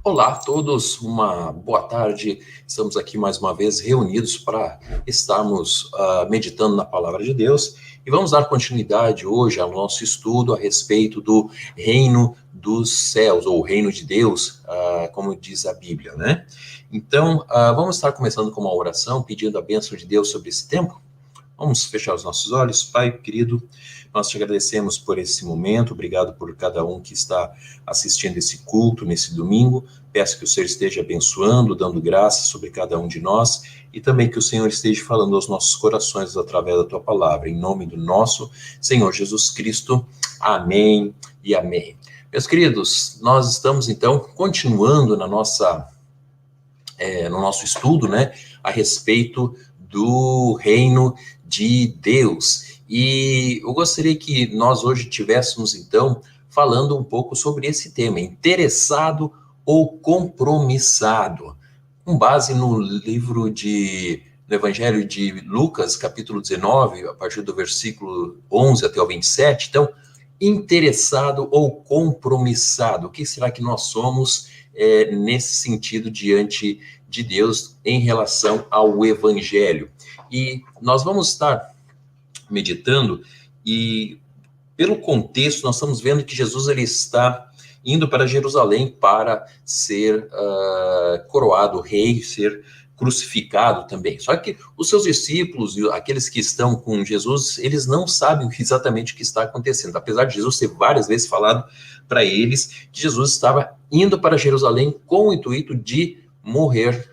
Olá a todos, uma boa tarde. Estamos aqui mais uma vez reunidos para estarmos meditando na palavra de Deus e vamos dar continuidade hoje ao nosso estudo a respeito do reino dos céus, ou reino de Deus, como diz a Bíblia, né? Então, vamos estar começando com uma oração, pedindo a bênção de Deus sobre esse tempo. Vamos fechar os nossos olhos. Pai querido, nós te agradecemos por esse momento, obrigado por cada um que está assistindo esse culto nesse domingo. Peço que o Senhor esteja abençoando, dando graça sobre cada um de nós e também que o Senhor esteja falando aos nossos corações através da tua palavra. Em nome do nosso Senhor Jesus Cristo. Amém e amém. Meus queridos, nós estamos então continuando no nosso estudo, né, a respeito do reino de Deus. E eu gostaria que nós hoje tivéssemos, então, falando um pouco sobre esse tema, interessado ou compromissado, com base no Evangelho de Lucas, capítulo 19, a partir do versículo 11 até o 27. Então, interessado ou compromissado, o que será que nós somos nesse sentido diante de Deus em relação ao Evangelho? E nós vamos estar meditando e, pelo contexto, nós estamos vendo que Jesus ele está indo para Jerusalém para ser coroado rei, ser crucificado também. Só que os seus discípulos e aqueles que estão com Jesus, eles não sabem exatamente o que está acontecendo. Apesar de Jesus ter várias vezes falado para eles que Jesus estava indo para Jerusalém com o intuito de morrer,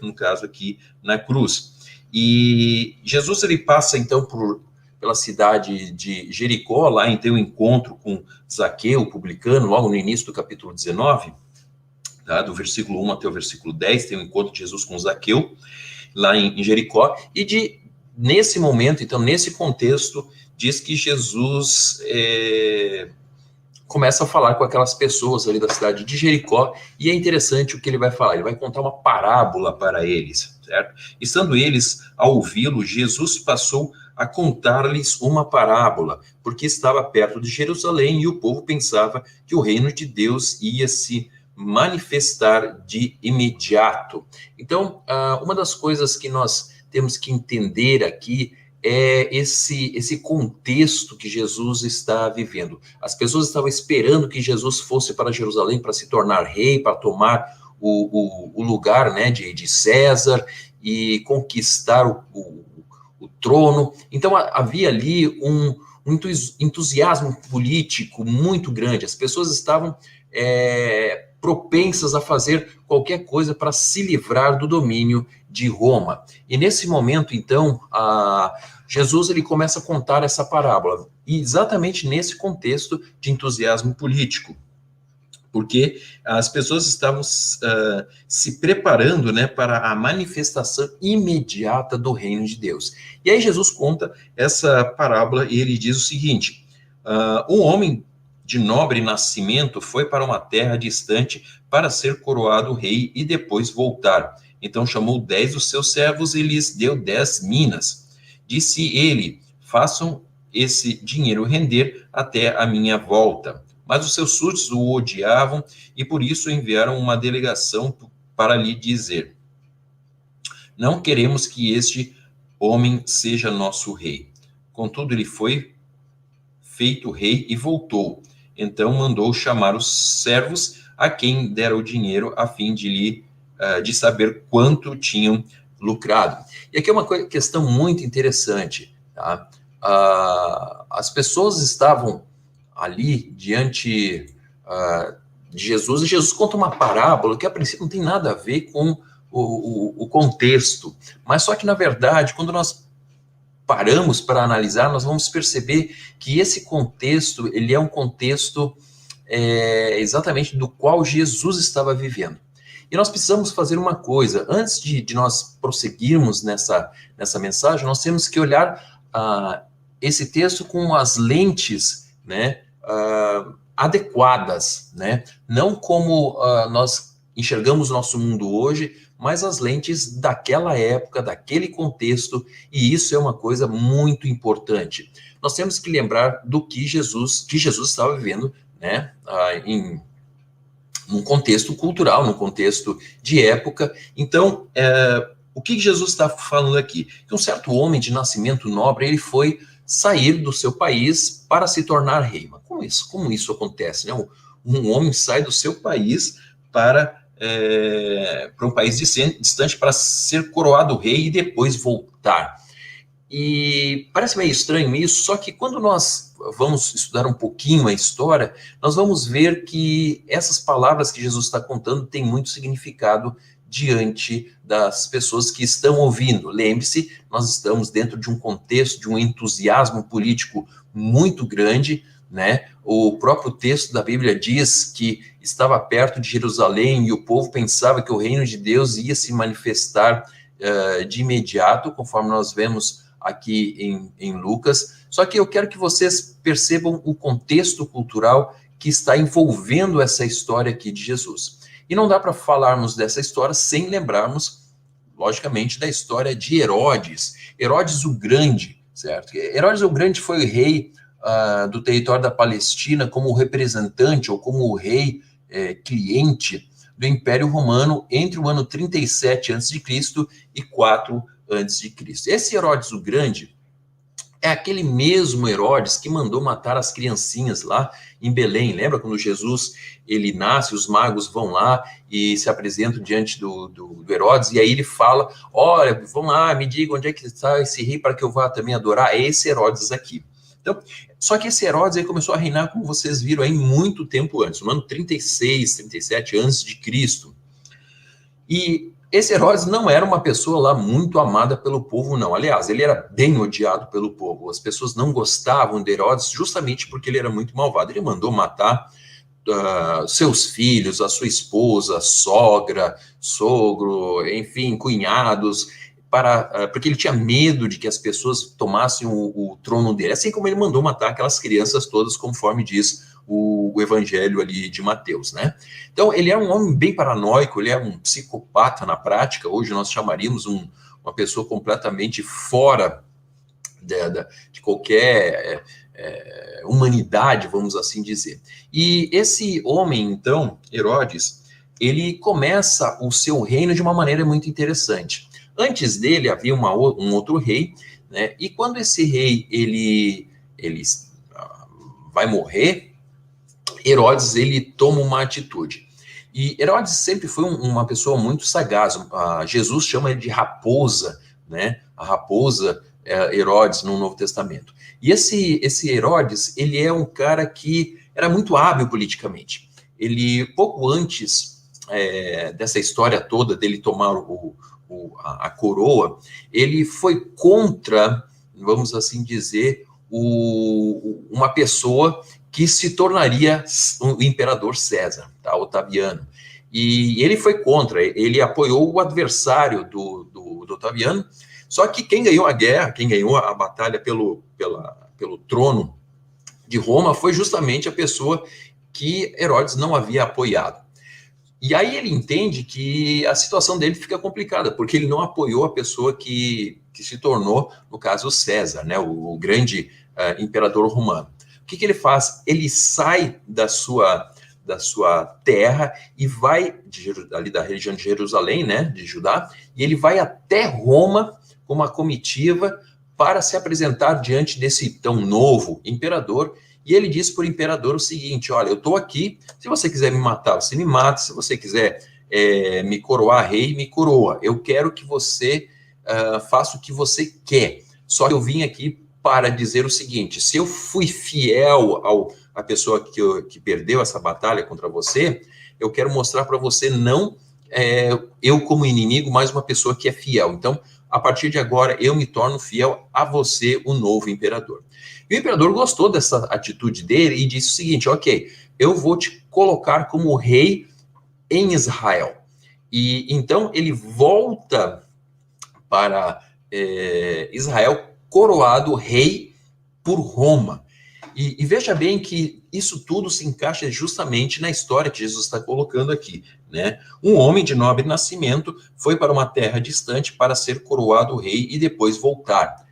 no caso aqui, na cruz. E Jesus ele passa então pela cidade de Jericó, lá em ter um encontro com Zaqueu, o publicano, logo no início do capítulo 19, tá? Do versículo 1 até o versículo 10, tem um encontro de Jesus com Zaqueu, lá em Jericó, e nesse momento, então, nesse contexto, diz que Jesus começa a falar com aquelas pessoas ali da cidade de Jericó, e é interessante o que ele vai falar, ele vai contar uma parábola para eles, certo? Estando eles a ouvi-lo, Jesus passou a contar-lhes uma parábola, porque estava perto de Jerusalém e o povo pensava que o reino de Deus ia se manifestar de imediato. Então, uma das coisas que nós temos que entender aqui é esse contexto que Jesus está vivendo. As pessoas estavam esperando que Jesus fosse para Jerusalém para se tornar rei, para tomar o lugar, né, de César e conquistar o trono. Então havia ali um entusiasmo político muito grande. As pessoas estavam propensas a fazer qualquer coisa para se livrar do domínio de Roma. E nesse momento, então, Jesus ele começa a contar essa parábola, e exatamente nesse contexto de entusiasmo político, porque as pessoas estavam se preparando, né, para a manifestação imediata do reino de Deus. E aí Jesus conta essa parábola e ele diz o seguinte: um homem de nobre nascimento foi para uma terra distante para ser coroado rei e depois voltar. Então chamou 10 dos seus servos e lhes deu 10 minas. Disse ele: façam esse dinheiro render até a minha volta. Mas os seus súditos o odiavam e por isso enviaram uma delegação para lhe dizer: não queremos que este homem seja nosso rei. Contudo, ele foi feito rei e voltou. Então mandou chamar os servos a quem dera o dinheiro a fim de saber quanto tinham lucrado. E aqui é uma questão muito interessante, tá? As pessoas estavam ali diante de Jesus, e Jesus conta uma parábola que a princípio não tem nada a ver com o contexto, mas só que na verdade, quando nós paramos para analisar, nós vamos perceber que esse contexto, ele é um contexto exatamente do qual Jesus estava vivendo. E nós precisamos fazer uma coisa, antes de nós prosseguirmos nessa mensagem, nós temos que olhar esse texto com as lentes, né, adequadas, né? Não como nós enxergamos o nosso mundo hoje, mas as lentes daquela época, daquele contexto, e isso é uma coisa muito importante. Nós temos que lembrar do que Jesus estava vivendo, né, num contexto cultural, num contexto de época. Então, o que Jesus está falando aqui? Que um certo homem de nascimento nobre, ele foi sair do seu país para se tornar rei. Mas como isso acontece? Né? Um homem sai do seu país para um país distante para ser coroado rei e depois voltar. E parece meio estranho isso, só que quando nós vamos estudar um pouquinho a história, nós vamos ver que essas palavras que Jesus está contando têm muito significado diante das pessoas que estão ouvindo. Lembre-se, nós estamos dentro de um contexto, de um entusiasmo político muito grande, né? O próprio texto da Bíblia diz que estava perto de Jerusalém e o povo pensava que o reino de Deus ia se manifestar de imediato, conforme nós vemos aqui em Lucas. Só que eu quero que vocês percebam o contexto cultural que está envolvendo essa história aqui de Jesus. E não dá para falarmos dessa história sem lembrarmos, logicamente, da história de Herodes. Herodes o Grande, certo? Herodes o Grande foi o rei do território da Palestina como representante ou como rei cliente do Império Romano entre o ano 37 a.C. e 4 a.C. Esse Herodes o Grande é aquele mesmo Herodes que mandou matar as criancinhas lá em Belém. Lembra quando Jesus ele nasce, os magos vão lá e se apresentam diante do Herodes, e aí ele fala, olha, vão lá, me diga onde é que está esse rei para que eu vá também adorar. É esse Herodes aqui. Então, só que esse Herodes aí começou a reinar, como vocês viram aí, muito tempo antes, no ano 36, 37 a.C. E esse Herodes não era uma pessoa lá muito amada pelo povo, não. Aliás, ele era bem odiado pelo povo. As pessoas não gostavam de Herodes justamente porque ele era muito malvado. Ele mandou matar seus filhos, a sua esposa, sogra, sogro, enfim, cunhados, porque ele tinha medo de que as pessoas tomassem o trono dele. Assim como ele mandou matar aquelas crianças todas, conforme diz o evangelho ali de Mateus, né? Então, ele é um homem bem paranoico, ele é um psicopata na prática. Hoje nós chamaríamos uma pessoa completamente fora de qualquer humanidade, vamos assim dizer. E esse homem, então, Herodes, ele começa o seu reino de uma maneira muito interessante. Antes dele havia um outro rei, né? E quando esse rei ele vai morrer, Herodes ele toma uma atitude. E Herodes sempre foi uma pessoa muito sagaz. Jesus chama ele de raposa, né? A raposa Herodes no Novo Testamento. E esse Herodes, ele é um cara que era muito hábil politicamente. Ele, pouco antes dessa história toda dele tomar a coroa, ele foi contra, vamos assim dizer, uma pessoa que se tornaria o imperador César, tá? Otaviano. E ele foi contra, ele apoiou o adversário do Otaviano. Só que quem ganhou a guerra, quem ganhou a batalha pelo trono de Roma foi justamente a pessoa que Herodes não havia apoiado. E aí ele entende que a situação dele fica complicada, porque ele não apoiou a pessoa que se tornou, no caso, César, né, o grande imperador romano. O que ele faz? Ele sai da sua terra e vai ali da região de Jerusalém, né, de Judá, e ele vai até Roma com uma comitiva para se apresentar diante desse tão novo imperador. E ele diz para o imperador o seguinte, olha, eu estou aqui, se você quiser me matar, você me mata, se você quiser me coroar rei, me coroa. Eu quero que você faça o que você quer. Só que eu vim aqui para dizer o seguinte, se eu fui fiel à pessoa que perdeu essa batalha contra você, eu quero mostrar para você não eu como inimigo, mas uma pessoa que é fiel. Então, a partir de agora, eu me torno fiel a você, o novo imperador. E o imperador gostou dessa atitude dele e disse o seguinte, ok, eu vou te colocar como rei em Israel. E então ele volta para Israel coroado rei por Roma. E veja bem que isso tudo se encaixa justamente na história que Jesus está colocando aqui, né? Um homem de nobre nascimento foi para uma terra distante para ser coroado rei e depois voltar.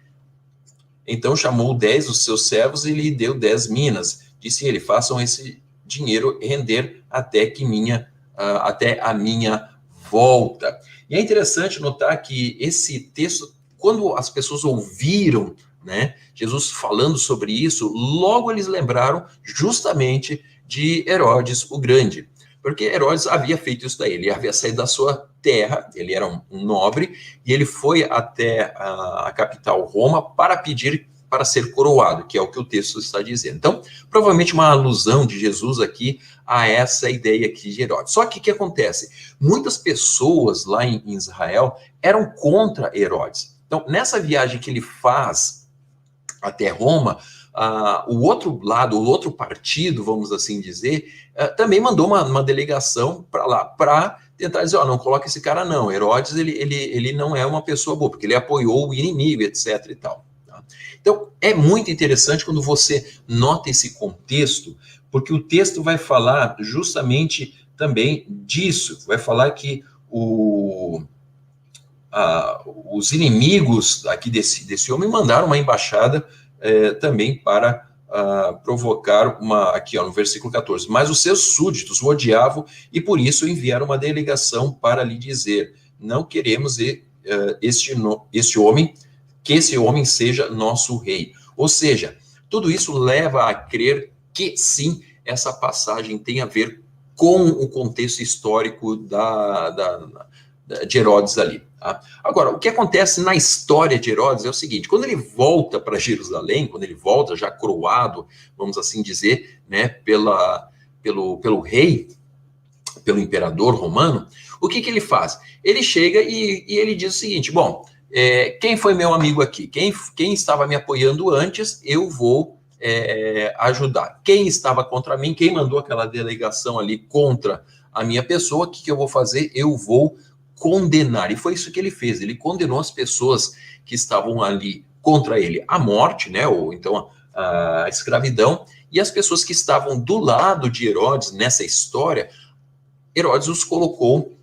Então chamou 10 dos seus servos e lhe deu 10 minas. Disse ele, façam esse dinheiro render até que minha até a minha volta. E é interessante notar que esse texto, quando as pessoas ouviram, né, Jesus falando sobre isso, logo eles lembraram justamente de Herodes o Grande, porque Herodes havia feito isso daí, ele havia saído da sua terra, ele era um nobre, e ele foi até a capital Roma para pedir para ser coroado, que é o que o texto está dizendo. Então, provavelmente uma alusão de Jesus aqui a essa ideia aqui de Herodes. Só que o que acontece? Muitas pessoas lá em Israel eram contra Herodes. Então, nessa viagem que ele faz até Roma, o outro lado, o outro partido, vamos assim dizer, também mandou uma delegação para lá, para tentar dizer, não coloca esse cara não, Herodes, ele não é uma pessoa boa, porque ele apoiou o inimigo, etc e tal. Tá? Então, é muito interessante quando você nota esse contexto, porque o texto vai falar justamente também disso, vai falar que os inimigos aqui desse homem mandaram uma embaixada também para provocar aqui no versículo 14, mas os seus súditos o odiavam e por isso enviaram uma delegação para lhe dizer, não queremos este homem, que esse homem seja nosso rei. Ou seja, tudo isso leva a crer que sim, essa passagem tem a ver com o contexto histórico de Herodes ali. Tá? Agora, o que acontece na história de Herodes é o seguinte, quando ele volta para Jerusalém, quando ele volta já coroado, vamos assim dizer, né, pelo rei, pelo imperador romano, o que ele faz? Ele chega e ele diz o seguinte, bom, quem foi meu amigo aqui? Quem estava me apoiando antes, eu vou ajudar. Quem estava contra mim, quem mandou aquela delegação ali contra a minha pessoa, o que eu vou fazer? Eu vou condenar, e foi isso que ele fez, ele condenou as pessoas que estavam ali contra ele à morte, né, ou então a escravidão, e as pessoas que estavam do lado de Herodes nessa história, Herodes os colocou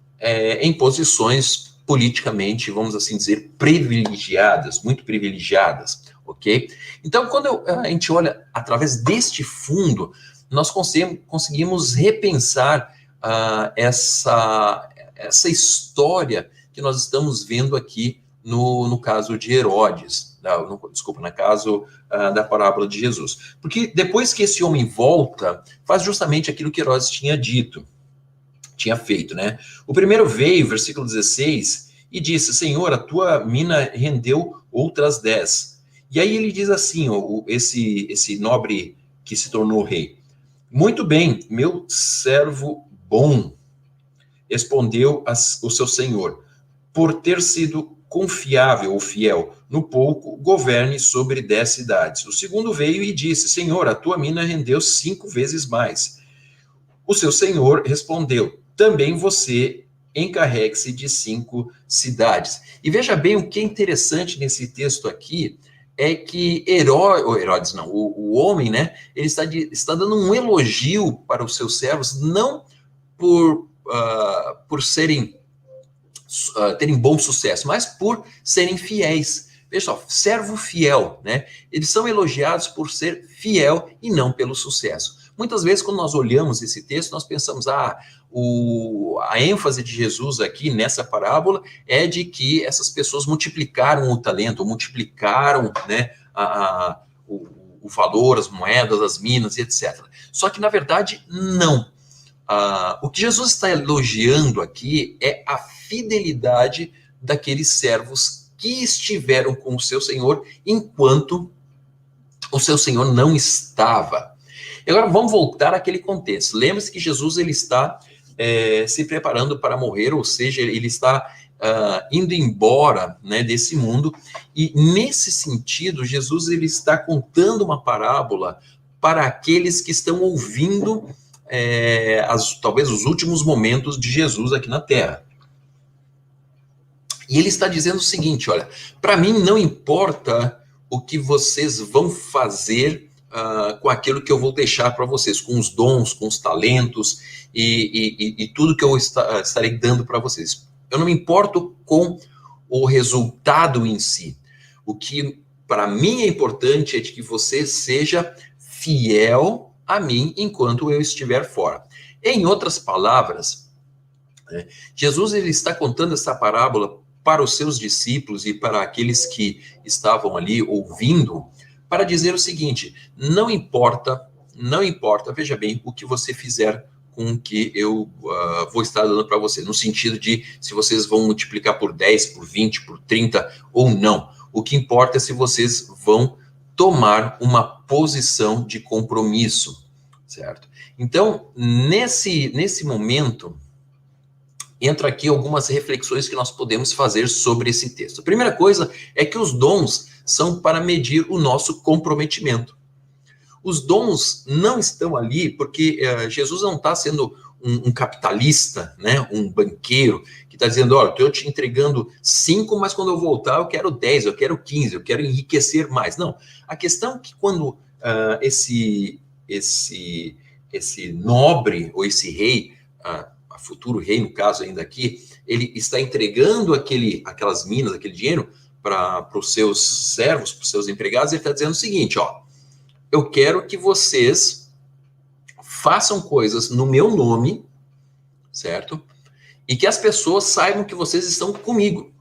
em posições politicamente, vamos assim dizer, privilegiadas, muito privilegiadas, ok? Então, quando a gente olha através deste fundo, nós conseguimos repensar essa história que nós estamos vendo aqui no caso de Herodes, no caso da parábola de Jesus. Porque depois que esse homem volta, faz justamente aquilo que Herodes tinha feito, né? O primeiro veio, versículo 16, e disse, Senhor, a tua mina rendeu outras 10. E aí ele diz assim, esse nobre que se tornou rei, muito bem, meu servo bom, respondeu o seu senhor, por ter sido confiável ou fiel no pouco, governe sobre 10 cidades. O segundo veio e disse, Senhor, a tua mina rendeu 5 vezes mais. O seu senhor respondeu, também você encarregue-se de 5 cidades. E veja bem, o que é interessante nesse texto aqui é que Herodes não, o homem, né, ele está dando um elogio para os seus servos, não por terem bom sucesso, mas por serem fiéis. Veja só, servo fiel, né? Eles são elogiados por ser fiel e não pelo sucesso. Muitas vezes, quando nós olhamos esse texto, nós pensamos, a ênfase de Jesus aqui nessa parábola é de que essas pessoas multiplicaram o talento, multiplicaram, né, o valor, as moedas, as minas, etc. Só que, na verdade, não. O que Jesus está elogiando aqui é a fidelidade daqueles servos que estiveram com o seu Senhor enquanto o seu Senhor não estava. E agora vamos voltar àquele contexto. Lembre-se que Jesus ele está se preparando para morrer, ou seja, ele está indo embora, né, desse mundo, e nesse sentido, Jesus ele está contando uma parábola para aqueles que estão ouvindo talvez os últimos momentos de Jesus aqui na Terra. E ele está dizendo o seguinte, olha, para mim não importa o que vocês vão fazer com aquilo que eu vou deixar para vocês, com os dons, com os talentos e tudo que eu estarei dando para vocês. Eu não me importo com o resultado em si. O que para mim é importante é de que você seja fiel a mim enquanto eu estiver fora. Em outras palavras, Jesus ele está contando essa parábola para os seus discípulos e para aqueles que estavam ali ouvindo, para dizer o seguinte: não importa, veja bem, o que você fizer com o que eu vou estar dando para você, no sentido de se vocês vão multiplicar por 10, por 20, por 30 ou não. O que importa é se vocês vão tomar uma posição de compromisso, certo? Então, nesse momento, entra aqui algumas reflexões que nós podemos fazer sobre esse texto. A primeira coisa é que os dons são para medir o nosso comprometimento. Os dons não estão ali porque Jesus não está sendo um capitalista, né, um banqueiro, que está dizendo, olha, estou te entregando 5, mas quando eu voltar eu quero 10, eu quero 15, eu quero enriquecer mais. Não, a questão é que quando esse nobre, ou esse rei, futuro rei, no caso ainda aqui, ele está entregando aquelas minas, aquele dinheiro para os seus servos, para os seus empregados, ele está dizendo o seguinte, ó, eu quero que vocês façam coisas no meu nome, certo? E que as pessoas saibam que vocês estão comigo.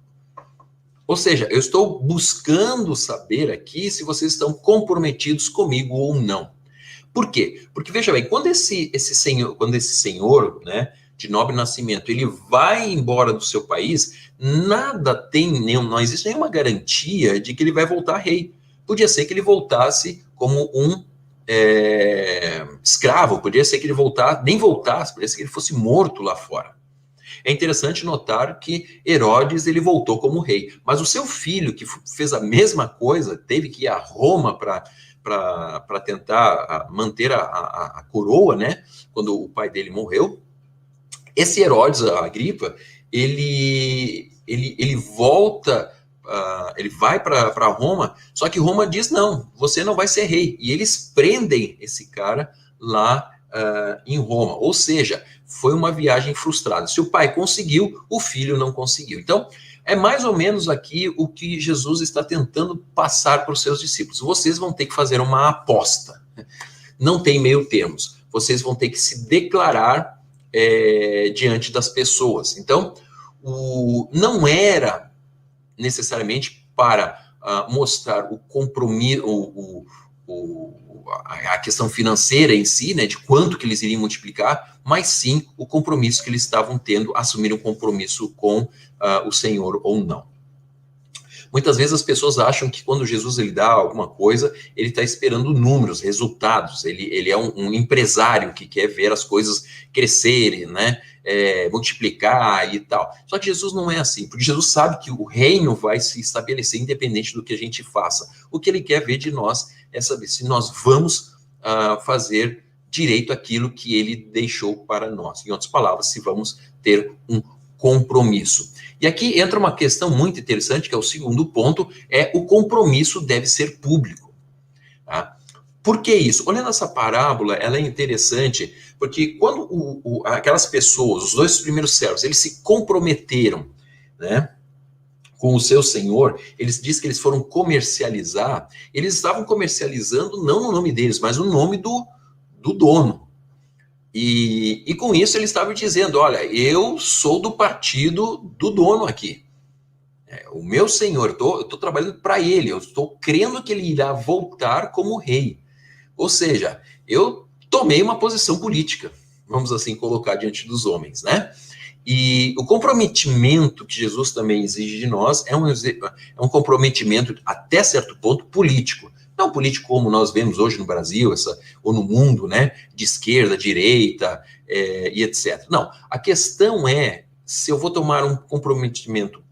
Ou seja, eu estou buscando saber aqui se vocês estão comprometidos comigo ou não. Por quê? Porque, veja bem, quando esse senhor, né, de nobre nascimento, ele vai embora do seu país, não existe nenhuma garantia de que ele vai voltar rei. Podia ser que ele voltasse como um escravo, podia ser que ele nem voltasse, podia ser que ele fosse morto lá fora. É interessante notar que Herodes ele voltou como rei, mas o seu filho, que fez a mesma coisa, teve que ir a Roma para tentar manter a coroa, né? Quando o pai dele morreu. Esse Herodes, a Agripa, ele volta, ele vai para Roma, só que Roma diz, não, você não vai ser rei. E eles prendem esse cara lá em Roma. Ou seja, foi uma viagem frustrada. Se o pai conseguiu, o filho não conseguiu. Então, é mais ou menos aqui o que Jesus está tentando passar para os seus discípulos. Vocês vão ter que fazer uma aposta. Não tem meio termos. Vocês vão ter que se declarar diante das pessoas. Então, não era necessariamente para mostrar o compromisso, a questão financeira em si, né, de quanto que eles iriam multiplicar, mas sim o compromisso que eles estavam tendo, assumir um compromisso com o Senhor ou não. Muitas vezes as pessoas acham que quando Jesus ele dá alguma coisa, ele está esperando números, resultados. Ele é um empresário que quer ver as coisas crescerem, né? Multiplicar e tal. Só que Jesus não é assim, porque Jesus sabe que o reino vai se estabelecer independente do que a gente faça. O que ele quer ver de nós é saber se nós vamos fazer direito aquilo que ele deixou para nós. Em outras palavras, se vamos ter um compromisso. E aqui entra uma questão muito interessante, que é o segundo ponto, o compromisso deve ser público. Tá? Por que isso? Olhando essa parábola, ela é interessante, porque quando aquelas pessoas, os 2 primeiros servos, eles se comprometeram, né, com o seu senhor, eles dizem que eles foram comercializar, eles estavam comercializando não no nome deles, mas no nome do dono. E com isso eles estavam dizendo, olha, eu sou do partido do dono aqui. O meu senhor, eu estou trabalhando para ele, eu estou crendo que ele irá voltar como rei. Ou seja, eu tomei uma posição política, vamos assim colocar diante dos homens, né? E o comprometimento que Jesus também exige de nós é um comprometimento até certo ponto político. Não político como nós vemos hoje no Brasil, ou no mundo, né, de esquerda, direita, e etc. Não, a questão é se eu vou tomar um comprometimento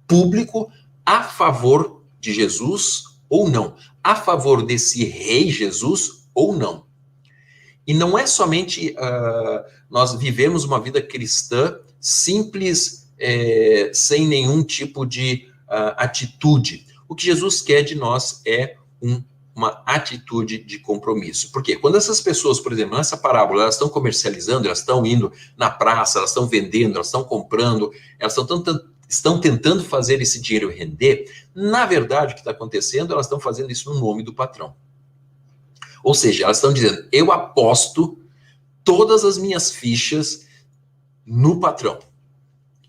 público a favor de Jesus ou não, a favor desse rei Jesus ou não. E não é somente nós vivemos uma vida cristã simples, sem nenhum tipo de atitude. O que Jesus quer de nós é uma atitude de compromisso. Por quê? Quando essas pessoas, por exemplo, nessa parábola, elas estão comercializando, elas estão indo na praça, elas estão vendendo, elas estão comprando, elas estão tentando fazer esse dinheiro render, na verdade, o que está acontecendo, elas estão fazendo isso no nome do patrão. Ou seja, elas estão dizendo, eu aposto todas as minhas fichas no patrão.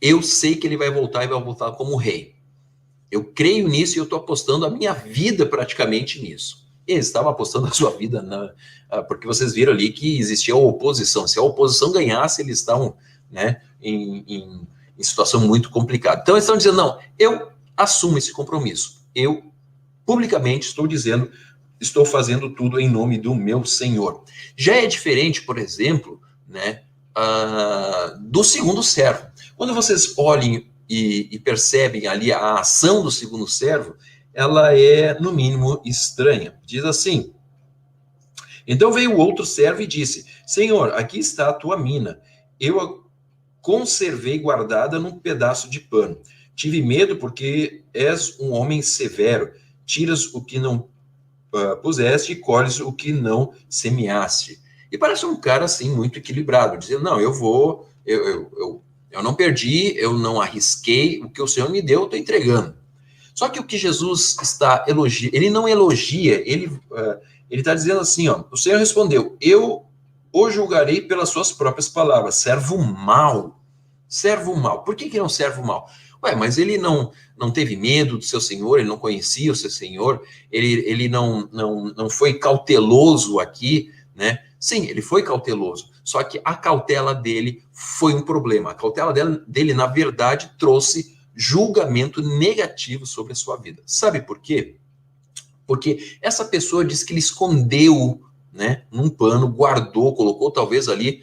eu sei que ele vai voltar e vai voltar como rei. Eu creio nisso e eu estou apostando a minha vida praticamente nisso. Eles estavam apostando a sua vida, porque vocês viram ali que existia oposição. Se a oposição ganhasse, eles estavam, né, em situação muito complicada. Então eles estão dizendo, não, eu assumo esse compromisso. Eu, publicamente, estou dizendo, estou fazendo tudo em nome do meu Senhor. Já é diferente, por exemplo, né, do segundo servo. Quando vocês olhem e percebem ali a ação do segundo servo, ela é, no mínimo, estranha. Diz assim: então veio o outro servo e disse, Senhor, aqui está a tua mina. Eu a conservei guardada num pedaço de pano. Tive medo porque és um homem severo. Tiras o que não puseste e colhes o que não semeaste. E parece um cara, assim, muito equilibrado, dizendo, não, eu não perdi, eu não arrisquei, o que o Senhor me deu, eu estou entregando. Só que o que Jesus está elogiando, ele não elogia, ele está dizendo assim, ó, o Senhor respondeu, eu o julgarei pelas suas próprias palavras, servo mau. Servo mau. Por que é um servo mau? Ué, mas ele não teve medo do seu senhor, ele não conhecia o seu senhor, ele não foi cauteloso aqui, né? Sim, ele foi cauteloso, só que a cautela dele foi um problema. A cautela dele, na verdade, trouxe julgamento negativo sobre a sua vida. Sabe por quê? Porque essa pessoa disse que ele escondeu, né, num pano, guardou, colocou talvez ali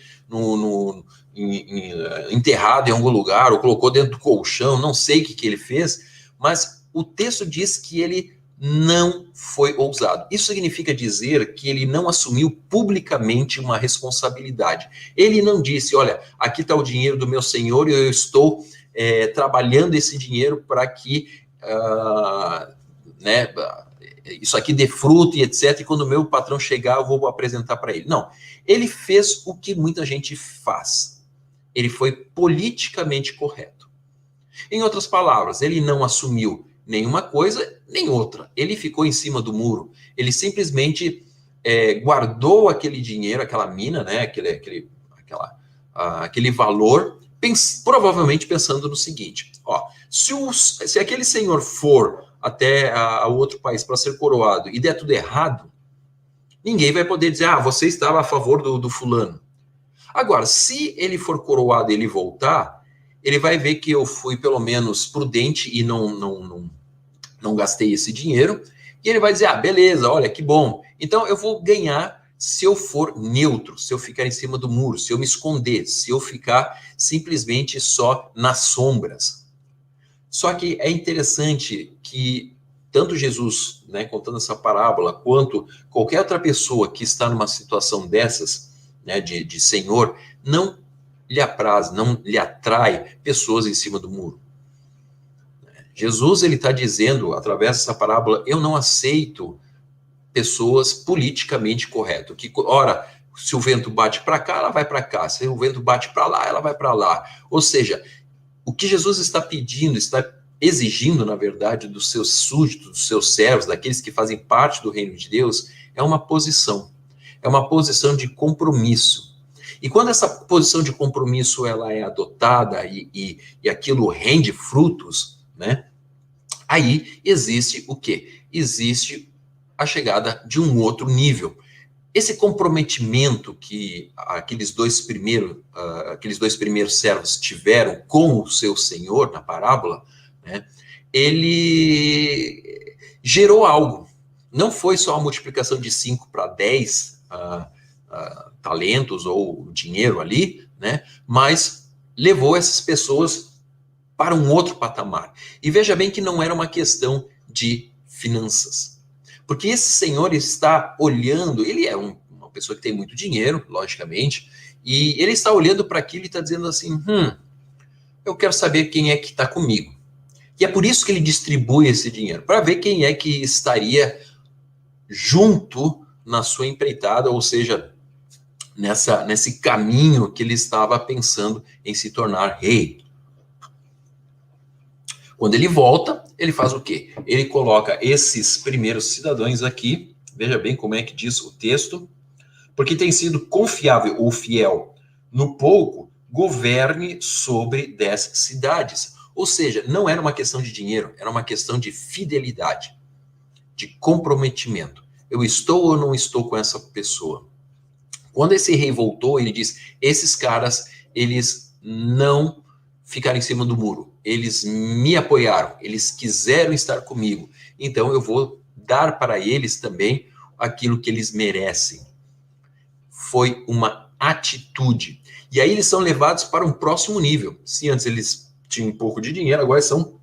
enterrado em algum lugar, ou colocou dentro do colchão, não sei o que ele fez, mas o texto diz que ele não foi ousado. Isso significa dizer que ele não assumiu publicamente uma responsabilidade. Ele não disse, olha, aqui está o dinheiro do meu senhor e eu estou trabalhando esse dinheiro para que né, isso aqui dê fruto e etc. E quando o meu patrão chegar, eu vou apresentar para ele. Não, ele fez o que muita gente faz. Ele foi politicamente correto. Em outras palavras, ele não assumiu nenhuma coisa, nem outra. Ele ficou em cima do muro. Ele simplesmente guardou aquele dinheiro, aquela mina, né, aquele valor, provavelmente pensando no seguinte, ó, se aquele senhor for até o outro país para ser coroado e der tudo errado, ninguém vai poder dizer, você estava a favor do fulano. Agora, se ele for coroado e ele voltar, ele vai ver que eu fui pelo menos prudente e não gastei esse dinheiro, e ele vai dizer, beleza, olha, que bom. Então, eu vou ganhar se eu for neutro, se eu ficar em cima do muro, se eu me esconder, se eu ficar simplesmente só nas sombras. Só que é interessante que tanto Jesus, né, contando essa parábola, quanto qualquer outra pessoa que está numa situação dessas, né, de senhor, não lhe apraz, não lhe atrai pessoas em cima do muro. Jesus, ele está dizendo, através dessa parábola, eu não aceito pessoas politicamente corretas, que, ora, se o vento bate para cá, ela vai para cá, se o vento bate para lá, ela vai para lá. Ou seja, o que Jesus está pedindo, está exigindo, na verdade, dos seus súditos, dos seus servos, daqueles que fazem parte do reino de Deus, é uma posição de compromisso. E quando essa posição de compromisso ela é adotada e aquilo rende frutos, né? Aí existe o quê? Existe a chegada de um outro nível. Esse comprometimento que aqueles dois primeiros servos tiveram com o seu senhor na parábola, né, ele gerou algo. Não foi só a multiplicação de 5 para 10 talentos ou dinheiro ali, né, mas levou essas pessoas para um outro patamar. E veja bem que não era uma questão de finanças. Porque esse senhor está olhando, ele é uma pessoa que tem muito dinheiro, logicamente, e ele está olhando para aquilo e está dizendo assim, eu quero saber quem é que está comigo. E é por isso que ele distribui esse dinheiro, para ver quem é que estaria junto na sua empreitada, ou seja, nesse caminho que ele estava pensando em se tornar rei. Quando ele volta, ele faz o quê? Ele coloca esses primeiros cidadãos aqui, veja bem como é que diz o texto, porque tem sido confiável ou fiel no pouco, governe sobre 10 cidades. Ou seja, não era uma questão de dinheiro, era uma questão de fidelidade, de comprometimento. Eu estou ou não estou com essa pessoa? Quando esse rei voltou, ele diz: esses caras, eles não ficaram em cima do muro. Eles me apoiaram, eles quiseram estar comigo. Então eu vou dar para eles também aquilo que eles merecem. Foi uma atitude. E aí eles são levados para um próximo nível. Se antes eles tinham um pouco de dinheiro, agora são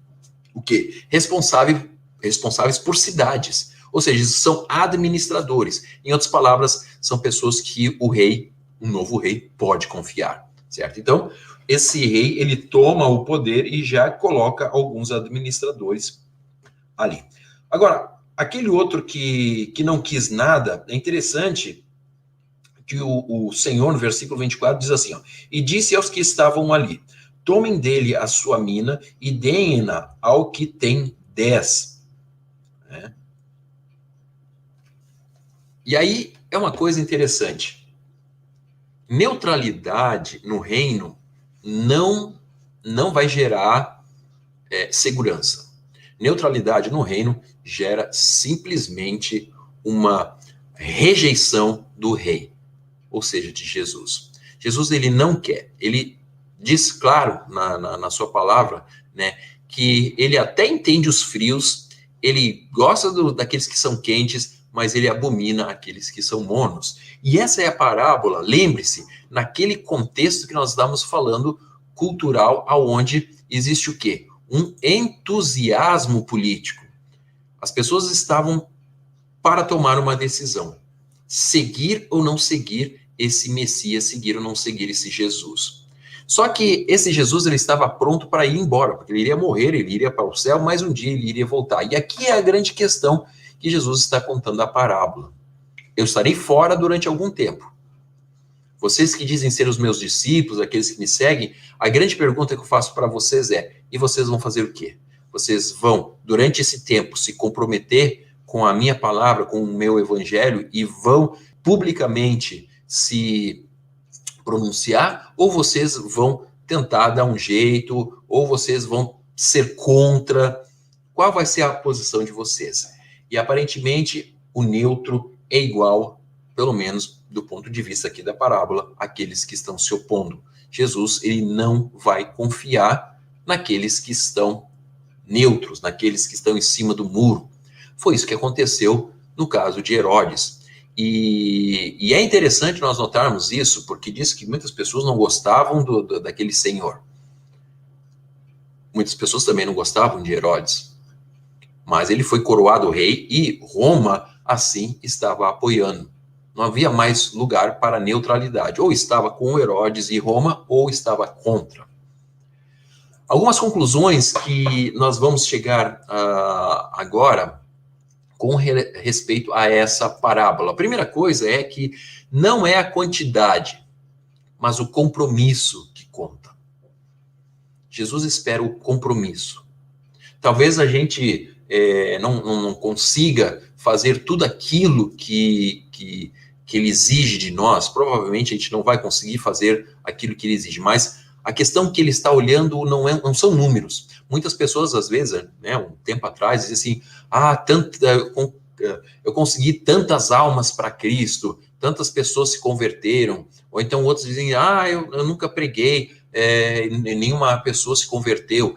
o quê? Responsáveis por cidades. Ou seja, são administradores. Em outras palavras, são pessoas que o rei, um novo rei, pode confiar, certo? Então, esse rei, ele toma o poder e já coloca alguns administradores ali. Agora, aquele outro que não quis nada, é interessante que o Senhor, no versículo 24, diz assim, ó, e disse aos que estavam ali, tomem dele a sua mina e deem-na ao que tem 10. Né? E aí é uma coisa interessante. Neutralidade no reino não vai gerar segurança. Neutralidade no reino gera simplesmente uma rejeição do rei, ou seja, de Jesus. Jesus, ele não quer, ele diz claro na sua palavra, né, que ele até entende os frios, ele gosta daqueles que são quentes, mas ele abomina aqueles que são mornos. E essa é a parábola, lembre-se, naquele contexto que nós estamos falando, cultural, aonde existe o quê? Um entusiasmo político. As pessoas estavam para tomar uma decisão. Seguir ou não seguir esse Messias, seguir ou não seguir esse Jesus. Só que esse Jesus, ele estava pronto para ir embora, porque ele iria morrer, ele iria para o céu, mas um dia ele iria voltar. E aqui é a grande questão que Jesus está contando a parábola. Eu estarei fora durante algum tempo. Vocês que dizem ser os meus discípulos, aqueles que me seguem, a grande pergunta que eu faço para vocês é: e vocês vão fazer o quê? Vocês vão, durante esse tempo, se comprometer com a minha palavra, com o meu evangelho, e vão publicamente se pronunciar, ou vocês vão tentar dar um jeito, ou vocês vão ser contra? Qual vai ser a posição de vocês? E aparentemente o neutro é igual, pelo menos do ponto de vista aqui da parábola, àqueles que estão se opondo. Jesus, ele não vai confiar naqueles que estão neutros, naqueles que estão em cima do muro. Foi isso que aconteceu no caso de Herodes. E é interessante nós notarmos isso, porque diz que muitas pessoas não gostavam daquele senhor. Muitas pessoas também não gostavam de Herodes. Mas ele foi coroado rei e Roma, assim, estava apoiando. Não havia mais lugar para neutralidade. Ou estava com Herodes e Roma, ou estava contra. Algumas conclusões que nós vamos chegar agora com respeito a essa parábola. A primeira coisa é que não é a quantidade, mas o compromisso que conta. Jesus espera o compromisso. Talvez a gente não consiga fazer tudo aquilo que ele exige de nós. Provavelmente a gente não vai conseguir fazer aquilo que ele exige, mas a questão que ele está olhando não são números. Muitas pessoas, às vezes, né, um tempo atrás, dizem assim, eu consegui tantas almas para Cristo, tantas pessoas se converteram, ou então outros dizem, eu nunca preguei, nenhuma pessoa se converteu.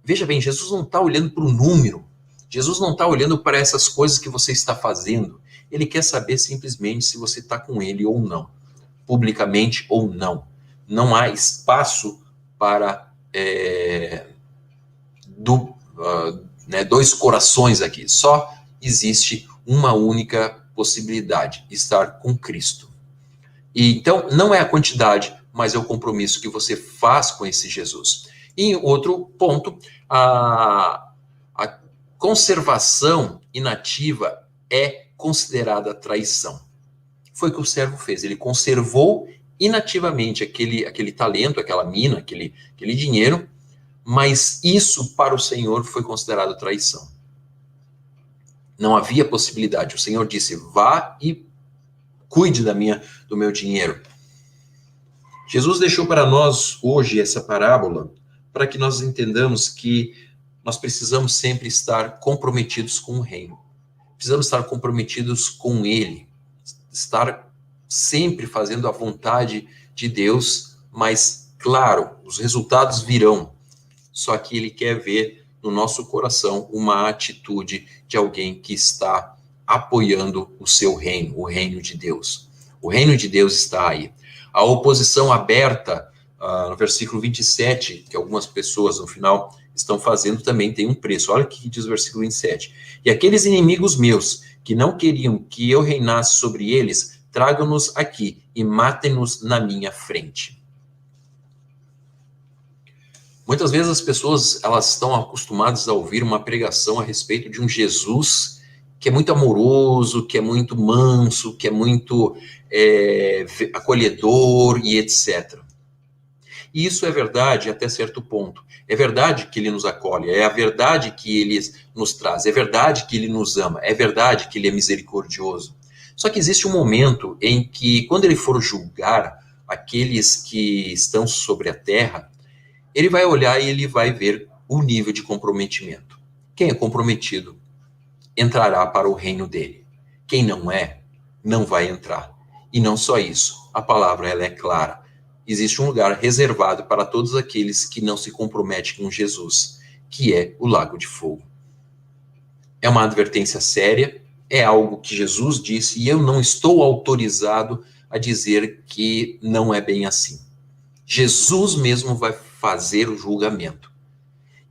Veja bem, Jesus não está olhando para o número, Jesus não está olhando para essas coisas que você está fazendo, ele quer saber simplesmente se você está com ele ou não, publicamente ou não. Não há espaço para dois corações aqui, só existe uma única possibilidade, estar com Cristo. E então, não é a quantidade, mas é o compromisso que você faz com esse Jesus. E outro ponto, a conservação inativa é considerada traição. Foi o que o servo fez, ele conservou inativamente aquele talento, aquela mina, aquele dinheiro, mas isso para o Senhor foi considerado traição. Não havia possibilidade. O Senhor disse, vá e cuide do meu dinheiro. Jesus deixou para nós hoje essa parábola para que nós entendamos que nós precisamos sempre estar comprometidos com o reino. Precisamos estar comprometidos com ele, estar sempre fazendo a vontade de Deus, mas, claro, os resultados virão. Só que ele quer ver no nosso coração uma atitude de alguém que está apoiando o seu reino, o reino de Deus. O reino de Deus está aí. A oposição aberta, no versículo 27, que algumas pessoas no final estão fazendo, também tem um preço. Olha o que diz o versículo 27. E aqueles inimigos meus, que não queriam que eu reinasse sobre eles, tragam-nos aqui e matem-nos na minha frente. Muitas vezes as pessoas, elas estão acostumadas a ouvir uma pregação a respeito de um Jesus que é muito amoroso, que é muito manso, que é muito acolhedor e etc. E isso é verdade até certo ponto. É verdade que ele nos acolhe, é a verdade que ele nos traz, é verdade que ele nos ama, é verdade que ele é misericordioso. Só que existe um momento em que, quando ele for julgar aqueles que estão sobre a terra, ele vai olhar e ele vai ver o nível de comprometimento. Quem é comprometido entrará para o reino dele. Quem não é, não vai entrar. E não só isso, a palavra ela é clara. Existe um lugar reservado para todos aqueles que não se comprometem com Jesus, que é o lago de fogo. É uma advertência séria, é algo que Jesus disse, e eu não estou autorizado a dizer que não é bem assim. Jesus mesmo vai fazer o julgamento.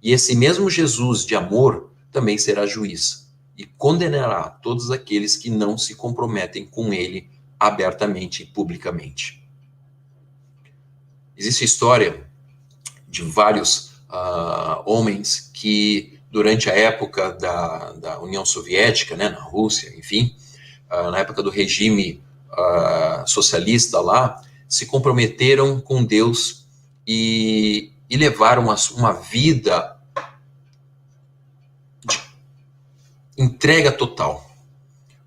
E esse mesmo Jesus de amor também será juiz e condenará todos aqueles que não se comprometem com ele abertamente e publicamente. Existe a história de vários homens que, durante a época da União Soviética, né, na Rússia, enfim, na época do regime socialista lá, se comprometeram com Deus e levaram uma vida de entrega total.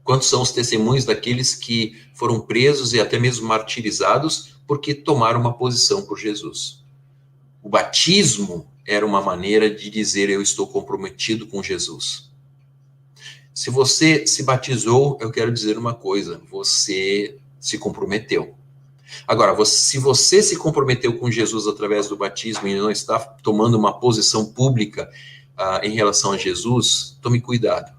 Quantos são os testemunhos daqueles que foram presos e até mesmo martirizados porque tomaram uma posição por Jesus? O batismo era uma maneira de dizer: eu estou comprometido com Jesus. Se você se batizou, eu quero dizer uma coisa: você se comprometeu. Agora, se você se comprometeu com Jesus através do batismo e não está tomando uma posição pública em relação a Jesus, tome cuidado.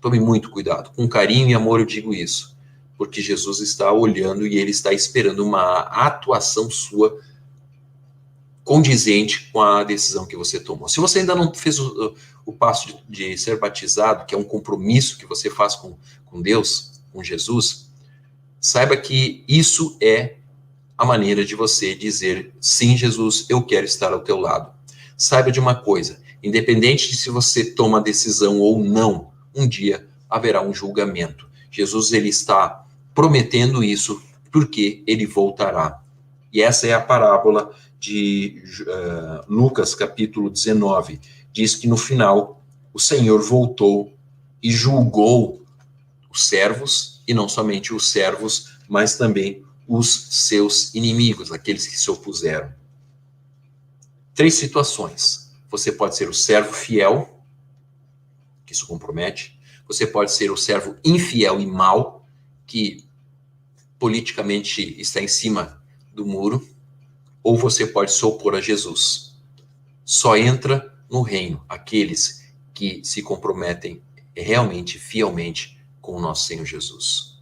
Tome muito cuidado. Com carinho e amor eu digo isso. Porque Jesus está olhando e ele está esperando uma atuação sua condizente com a decisão que você tomou. Se você ainda não fez o passo de ser batizado, que é um compromisso que você faz com Deus, com Jesus, saiba que isso é a maneira de você dizer: sim, Jesus, eu quero estar ao teu lado. Saiba de uma coisa: independente de se você toma a decisão ou não, um dia haverá um julgamento. Jesus, ele está prometendo isso porque ele voltará. E essa é a parábola de Lucas, capítulo 19. Diz que no final o Senhor voltou e julgou os servos, e não somente os servos, mas também os seus inimigos, aqueles que se opuseram. 3 situações. Você pode ser o servo fiel, que se compromete. Você pode ser o servo infiel e mau, que politicamente está em cima do muro. Ou você pode se opor a Jesus. Só entra no reino aqueles que se comprometem realmente, fielmente com o nosso Senhor Jesus.